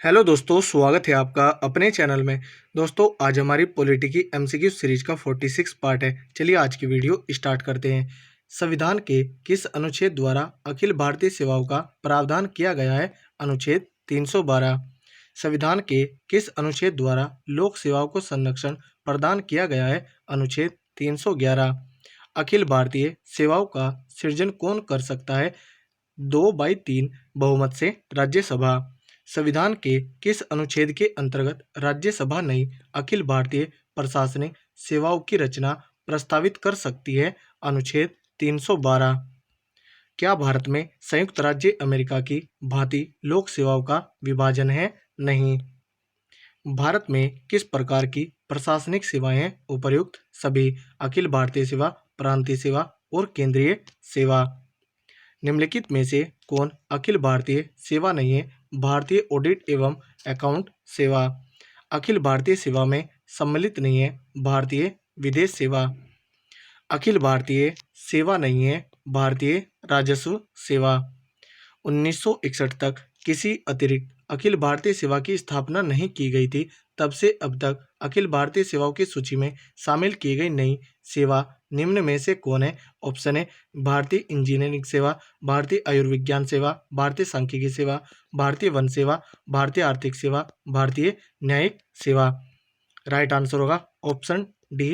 Hello दोस्तों, स्वागत है आपका अपने चैनल में। दोस्तों, आज हमारी पॉलिटी की एमसीक्यू सीरीज का 46 पार्ट है। चलिए आज की वीडियो स्टार्ट करते हैं। संविधान के किस अनुच्छेद द्वारा अखिल भारतीय सेवाओं का प्रावधान किया गया है? अनुच्छेद 312। संविधान के किस अनुच्छेद द्वारा लोक सेवाओं को संरक्षण प्रदान किया गया है? अनुच्छेद 311। अखिल भारतीय सेवाओं का सृजन कौन कर सकता है? 2/3 बहुमत से राज्यसभा। संविधान के किस अनुच्छेद के अंतर्गत राज्यसभा नई अखिल भारतीय प्रशासनिक सेवाओं की रचना प्रस्तावित कर सकती है? अनुच्छेद 312। क्या भारत में संयुक्त राज्य अमेरिका की भांति लोक सेवाओं का विभाजन है? नहीं। भारत में किस प्रकार की प्रशासनिक सेवाएं हैं? उपर्युक्त सभी। अखिल भारतीय सेवा, प्रांतीय सेवा और केंद्रीय सेवा। निम्नलिखित में से कौन अखिल भारतीय सेवा नहीं है? भारतीय ऑडिट एवं अकाउंट सेवा अखिल भारतीय सेवा में सम्मिलित नहीं है। भारतीय विदेश सेवा अखिल भारतीय सेवा नहीं है। भारतीय राजस्व सेवा। 1961 तक किसी अतिरिक्त अखिल भारतीय सेवा की स्थापना नहीं की गई थी। तब से अब तक अखिल भारतीय सेवाओं की सूची में शामिल की गई नई सेवा निम्न में से कौन है? ऑप्शन ए भारतीय इंजीनियरिंग सेवा, भारतीय आयुर्विज्ञान सेवा, भारतीय सांख्यिकी सेवा, भारतीय वन सेवा, भारतीय आर्थिक सेवा, भारतीय न्यायिक सेवा। राइट आंसर होगा ऑप्शन डी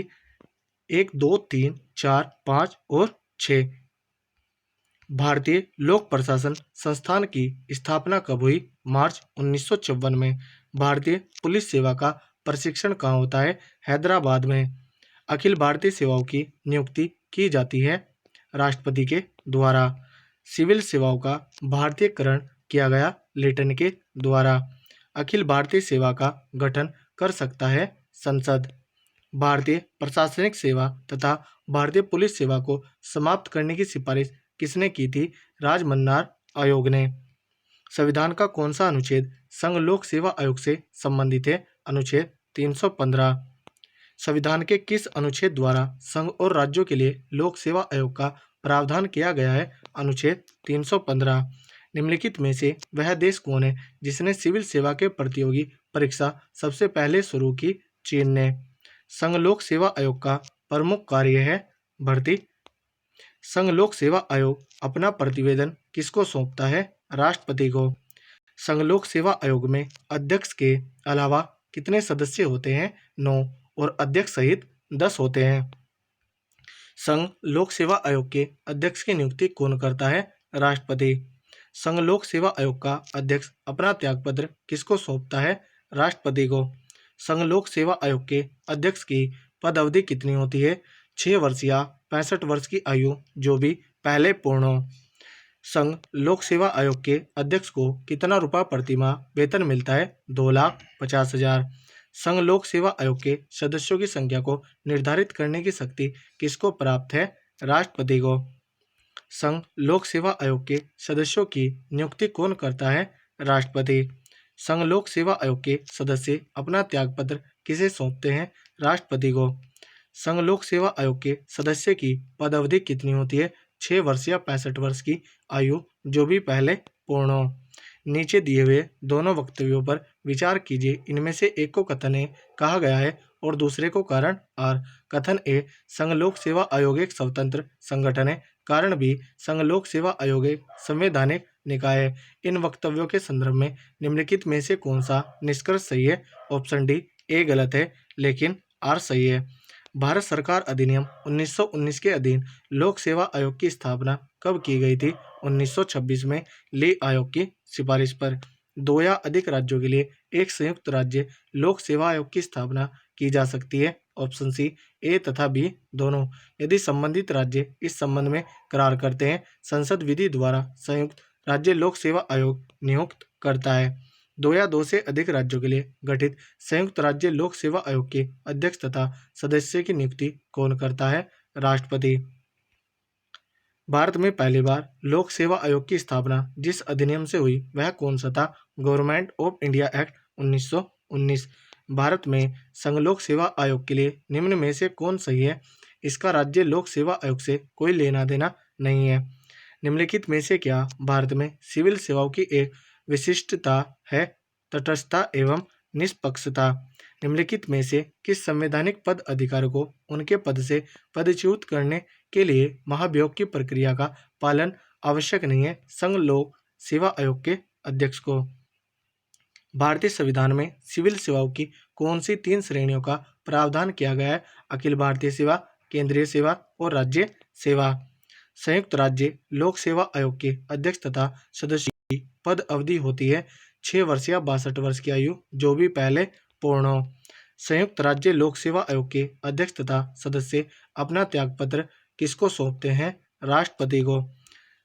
1, 2, 3, 4, 5 और 6। भारतीय लोक प्रशासन संस्थान की स्थापना कब हुई? मार्च 1954 में। भारतीय पुलिस सेवा का प्रशिक्षण कहाँ होता है? हैदराबाद में। अखिल भारतीय सेवाओं की नियुक्ति की जाती है राष्ट्रपति के द्वारा। सिविल सेवाओं का भारतीयकरण किया गया लेटन के द्वारा। अखिल भारतीय सेवा का गठन कर सकता है संसद। भारतीय प्रशासनिक सेवा तथा भारतीय पुलिस सेवा को समाप्त करने की सिफारिश किसने की थी? राजमन्नार आयोग ने। संविधान का कौन सा अनुच्छेद संघ लोक सेवा आयोग से संबंधित है? अनुच्छेद 315। संविधान के किस अनुच्छेद द्वारा संघ और राज्यों के लिए लोक सेवा आयोग का प्रावधान किया गया है? अनुच्छेद 315। निम्नलिखित में से वह देश कौन है जिसने सिविल सेवा के प्रतियोगी परीक्षा सबसे पहले शुरू की? चीन ने। संघ लोक सेवा आयोग का प्रमुख कार्य है भर्ती। संघ लोक सेवा आयोग अपना प्रतिवेदन किसको सौंपता है? राष्ट्रपति को। संघ लोक सेवा आयोग में अध्यक्ष के अलावा कितने सदस्य होते हैं? 9 और अध्यक्ष सहित 10 होते हैं। संघ लोक सेवा आयोग के अध्यक्ष की नियुक्ति कौन करता है? राष्ट्रपति। संघ लोक सेवा आयोग का अध्यक्ष अपना त्यागपत्र किसको सौंपता है? राष्ट्रपति को। संघ लोक सेवा आयोग के अध्यक्ष की पद अवधि कितनी होती है? 6 वर्ष या 65 वर्ष की आयु, जो भी पहले पूर्ण हो। संघ लोक सेवा आयोग के अध्यक्ष को कितना रुपया प्रति माह वेतन मिलता है? 2,50,000। संघ लोक सेवा आयोग के सदस्यों की संख्या को निर्धारित करने की शक्ति किसको प्राप्त है? राष्ट्रपति को। संघ लोक सेवा आयोग के सदस्यों की नियुक्ति कौन करता है? राष्ट्रपति। संघ लोक सेवा आयोग के सदस्य अपना त्यागपत्र किसे सौंपते हैं? राष्ट्रपति को। संघ लोक सेवा आयोग के सदस्य की पद अवधि कितनी होती है? 6 वर्ष या 65 वर्ष की आयु, जो भी पहले पूर्ण हो। नीचे दिए हुए दोनों वक्तव्यों पर विचार कीजिए। इनमें से एक को कथन ए कहा गया है और दूसरे को कारण आर। कथन ए संघ लोक सेवा आयोग एक स्वतंत्र संगठन है। कारण बी संघ लोक सेवा आयोग एक संवैधानिक निकाय है। इन वक्तव्यों के संदर्भ में निम्नलिखित में से कौन सा निष्कर्ष सही है? ऑप्शन डी ए गलत है लेकिन आर सही है। भारत सरकार अधिनियम 1919 के अधीन लोक सेवा आयोग की स्थापना कब की गई थी? 1926 में ली आयोग की सिफारिश पर। 2 या अधिक राज्यों के लिए एक संयुक्त राज्य लोक सेवा आयोग की स्थापना की जा सकती है। ऑप्शन सी ए तथा बी दोनों, यदि संबंधित राज्य इस संबंध में करार करते हैं। संसद विधि द्वारा संयुक्त राज्य लोक सेवा आयोग नियुक्त करता है। 2 या 2 से अधिक राज्यों के लिए गठित संयुक्त राज्य लोक सेवा आयोग के अध्यक्ष तथा सदस्य की नियुक्ति कौन करता है? राष्ट्रपति। भारत में पहली बार लोक सेवा आयोग की स्थापना जिस अधिनियम से हुई वह कौन सा था? Government of India act 1919। Bharat में संघ लोक सेवा आयोग के लिए निम्न में से कौन सही है? इसका राज्य लोक सेवा आयोग से कोई लेना देना नहीं है। निम्नलिखित में से क्या भारत में सिविल सेवाओं की एक विशिष्टता है? तटस्थता एवं निष्पक्षता। निम्नलिखित में से किस संवैधानिक पद अधिकारी को उनके पद से पदच्युत करने के लिए महाभियोग की प्रक्रिया का पालन आवश्यक नहीं है? संघ लोक सेवा आयोग के अध्यक्ष को। भारतीय संविधान में सिविल सेवाओं की कौन सी 3 श्रेणियों का प्रावधान किया गया है? अखिल भारतीय सेवा, केंद्रीय सेवा और राज्य सेवा। संयुक्त राज्य लोक सेवा आयोग के अध्यक्ष तथा सदस्य की पद अवधि होती है 6 वर्ष या 62 वर्ष की आयु, जो भी पहले पूर्ण हो। संयुक्त राज्य लोक सेवा आयोग के अध्यक्ष तथा सदस्य अपना त्यागपत्र किसको सौंपते हैं? राष्ट्रपति को।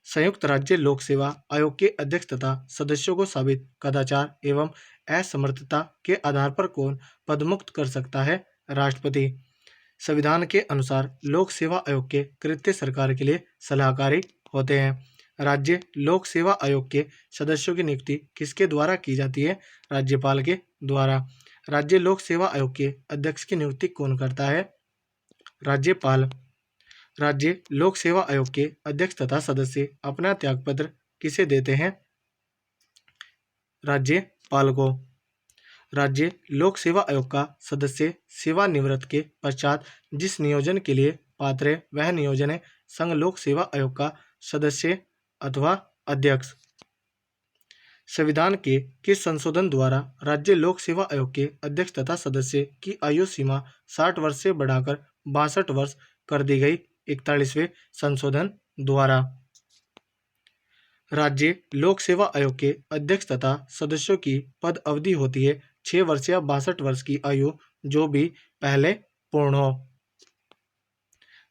संयुक्त राज्य लोक सेवा आयोग के अध्यक्ष तथा सदस्यों को साबित कदाचार एवं असमर्थता के आधार पर कौन पदमुक्त कर सकता है? राष्ट्रपति। संविधान के अनुसार लोक सेवा आयोग के कृत्य सरकार के लिए सलाहकारी होते हैं। राज्य लोक सेवा आयोग के सदस्यों की नियुक्ति किसके द्वारा की जाती है? राज्यपाल के द्वारा। राज्य लोक सेवा आयोग के अध्यक्ष की नियुक्ति कौन करता है? राज्यपाल। राज्य लोक सेवा आयोग के अध्यक्ष तथा सदस्य अपना त्यागपत्र किसे देते हैं? राज्यपाल को। राज्य लोक सेवा आयोग का सदस्य सेवानिवृत्त के पश्चात जिस नियोजन के लिए पात्र है वह नियोजन है संघ लोक सेवा आयोग का सदस्य अथवा अध्यक्ष। संविधान के किस संशोधन द्वारा राज्य लोक सेवा आयोग के अध्यक्ष तथा सदस्य की आयु सीमा 60 वर्ष से बढ़ाकर 62 वर्ष कर दी गई? 41वें संशोधन द्वारा। राज्य लोक सेवा आयोग के अध्यक्ष तथा सदस्यों की पद अवधि होती है 6 वर्ष या 62 वर्ष की आयु, जो भी पहले पूर्ण हो।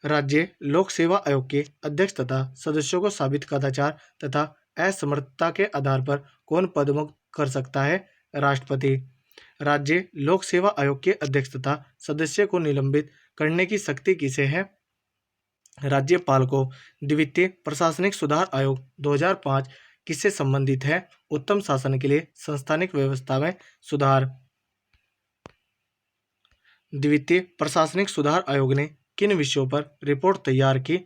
राज्य लोक सेवा आयोग के अध्यक्ष तथा सदस्यों को साबित कदाचार तथा असमर्थता के आधार पर कौन पदमुक्त कर सकता है? राष्ट्रपति। राज्य लोक सेवा आयोग के अध्यक्ष तथा सदस्य को निलंबित करने की शक्ति किसे है? राज्यपाल को। द्वितीय प्रशासनिक सुधार आयोग 2005 किससे संबंधित है? उत्तम शासन के लिए संस्थानिक व्यवस्था में सुधार। द्वितीय प्रशासनिक सुधार आयोग ने किन विषयों पर रिपोर्ट तैयार की?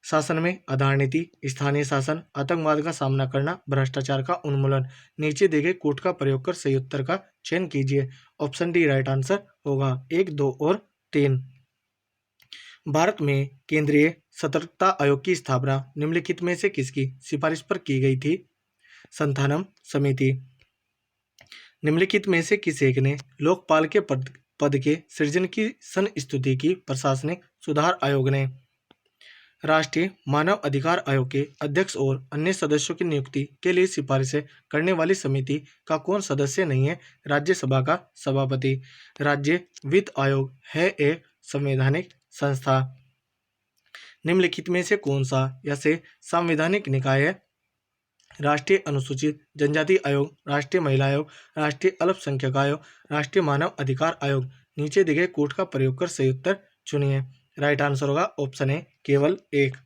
शासन में आधार नीति, स्थानीय शासन, आतंकवाद का सामना करना, भ्रष्टाचार का उन्मूलन। नीचे दिए गए कोड का प्रयोग कर सही उत्तर का चयन कीजिए। ऑप्शन डी राइट आंसर होगा। 1, 2 और 3। भारत में केंद्रीय सतर्कता आयोग की स्थापना निम्नलिखित में से किसकी सिफारिश पर की गई थी? संथानम समिति। निम्नलिखित में से किस एक ने लोकपाल के पद के सृजन की संस्तुति की? प्रशासनिक सुधार आयोग ने। राष्ट्रीय मानव अधिकार आयोग के अध्यक्ष और अन्य सदस्यों की नियुक्ति के लिए सिफारिशें करने वाली समिति का कौन सदस्य नहीं है? राज्यसभा का सभापति। राज्य वित्त आयोग है एक संवैधानिक संस्था। निम्नलिखित में से कौन सा या से संवैधानिक निकाय है? राष्ट्रीय अनुसूचित जनजाति आयोग, राष्ट्रीय महिला आयोग, राष्ट्रीय अल्पसंख्यक आयोग, राष्ट्रीय मानव अधिकार आयोग। नीचे दिए गए कोड का प्रयोग कर सही उत्तर चुनिए। राइट आंसर होगा ऑप्शन ए केवल 1।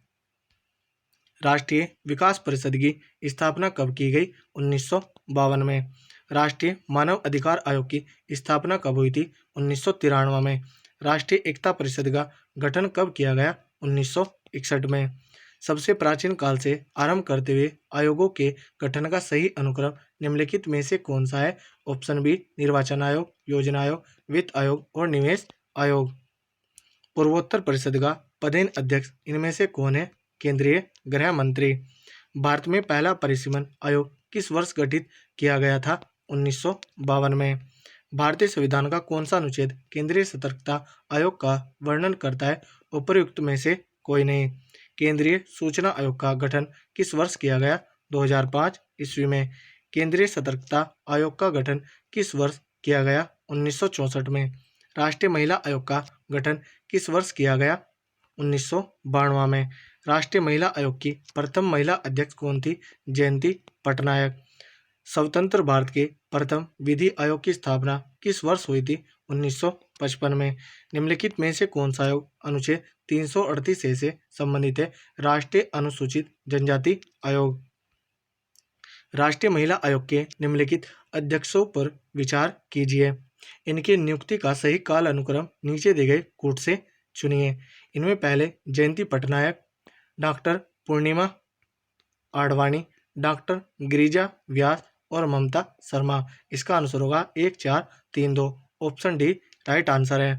राष्ट्रीय विकास परिषद की स्थापना कब की गई? 1952 में। राष्ट्रीय मानव अधिकार आयोग की स्थापना कब हुई थी? 1993 में। राष्ट्रीय एकता परिषद का गठन कब किया गया? 1961 में। सबसे प्राचीन काल से आरंभ करते हुए आयोगों के गठन का सही अनुक्रम निम्नलिखित में से कौन सा है? ऑप्शन बी निर्वाचन आयोग, योजना आयोग, वित्त आयोग और निवेश आयोग। पूर्वोत्तर परिषद का पदेन अध्यक्ष इनमें से कौन है? केंद्रीय गृह मंत्री। भारत में पहला परिसीमन आयोग किस वर्ष गठित किया गया था? 1952 में। भारतीय संविधान का कौन सा अनुच्छेद केंद्रीय सतर्कता आयोग का वर्णन करता है? उपर्युक्त में से कोई नहीं। केंद्रीय सूचना आयोग का गठन किस वर्ष किया गया? 2005 ईस्वी में। केंद्रीय सतर्कता आयोग का गठन किस वर्ष किया गया? 1964 में। राष्ट्रीय महिला आयोग का गठन किस वर्ष किया गया? 1992 में। राष्ट्रीय महिला आयोग की प्रथम महिला अध्यक्ष कौन थी? जयंती पटनायक। स्वतंत्र भारत के प्रथम विधि आयोग की स्थापना किस वर्ष हुई थी? 1955 में। निम्नलिखित में से कौन सा आयोग अनुच्छेद 338 से संबंधित है? राष्ट्रीय अनुसूचित जनजाति आयोग। राष्ट्रीय महिला आयोग के निम्नलिखित अध्यक्षों पर विचार कीजिए। इनकी नियुक्ति का सही काल अनुक्रम नीचे दिए गए कोड से चुनिए। इनमें पहले जयंती पटनायक, डॉक्टर पूर्णिमा आडवाणी, डॉक्टर गिरिजा व्यास, और ममता शर्मा। इसका आंसर होगा 1432। ऑप्शन डी राइट आंसर है।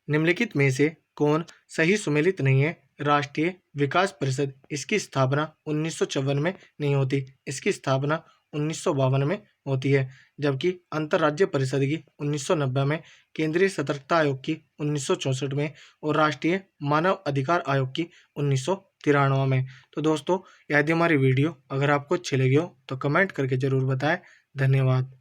निम्नलिखित में से कौन सही सुमेलित नहीं है? राष्ट्रीय विकास परिषद, इसकी स्थापना 1954 में नहीं होती, इसकी स्थापना 1952 में होती है। जबकि अंतर्राज्य परिषद की 1990 में, केंद्रीय सतर्कता आयोग की 1964 में और राष्ट्रीय मानव अधिकार आयोग की 1993 में। तो दोस्तों, यदि हमारी वीडियो अगर आपको अच्छी लगी हो तो कमेंट करके जरूर बताएं। धन्यवाद।